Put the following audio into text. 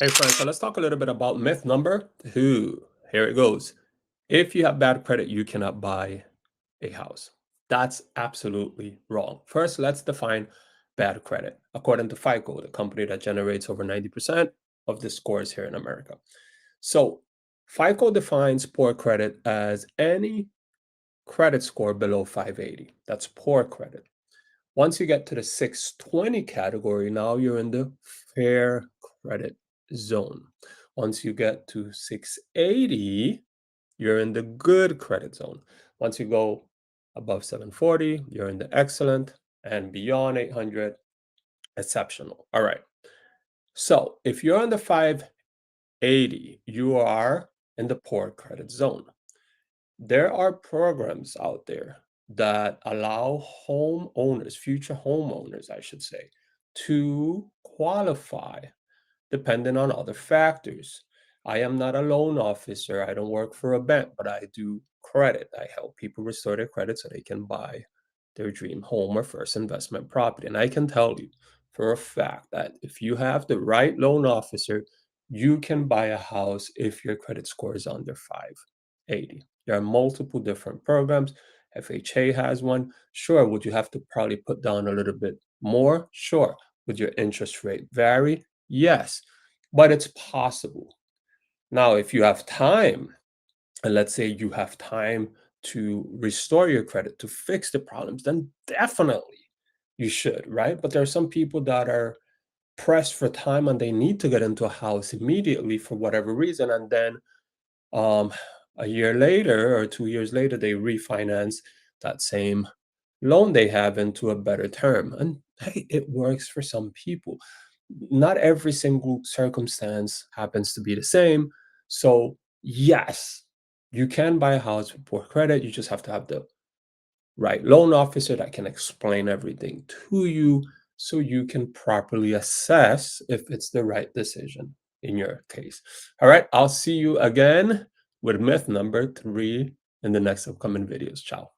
Hey friends, so let's talk a little bit about myth number two. Here it goes. If you have bad credit, you cannot buy a house. That's absolutely wrong. First, let's define bad credit. According to FICO, the company that generates over 90% of the scores here in America. So, FICO defines poor credit as any credit score below 580. That's poor credit. Once you get to the 620 category, now you're in the fair credit zone. Once you get to 680, you're in the good credit zone. Once you go above 740, you're in the excellent, and beyond 800, exceptional. All right. So if you're on the 580, you are in the poor credit zone. There are programs out there that allow homeowners, future homeowners, I should say, to qualify depending on other factors. I am not a loan officer. I don't work for a bank, but I do credit. I help people restore their credit so they can buy their dream home or first investment property. And I can tell you for a fact that if you have the right loan officer, you can buy a house if your credit score is under 580. There are multiple different programs. FHA has one. Sure, would you have to probably put down a little bit more? Sure. Would your interest rate vary? Yes, but it's possible. Now, if you have time, and let's say you have time to restore your credit, to fix the problems, then definitely you should, right? But there are some people that are pressed for time and they need to get into a house immediately for whatever reason. And then um, a year later or 2 years later, they refinance that same loan they have into a better term. And hey, it works for some people. Not every single circumstance happens to be the same. So, yes, you can buy a house with poor credit. You just have to have the right loan officer that can explain everything to you so you can properly assess if it's the right decision in your case. All right, I'll see you again with myth number three in the next upcoming videos. Ciao.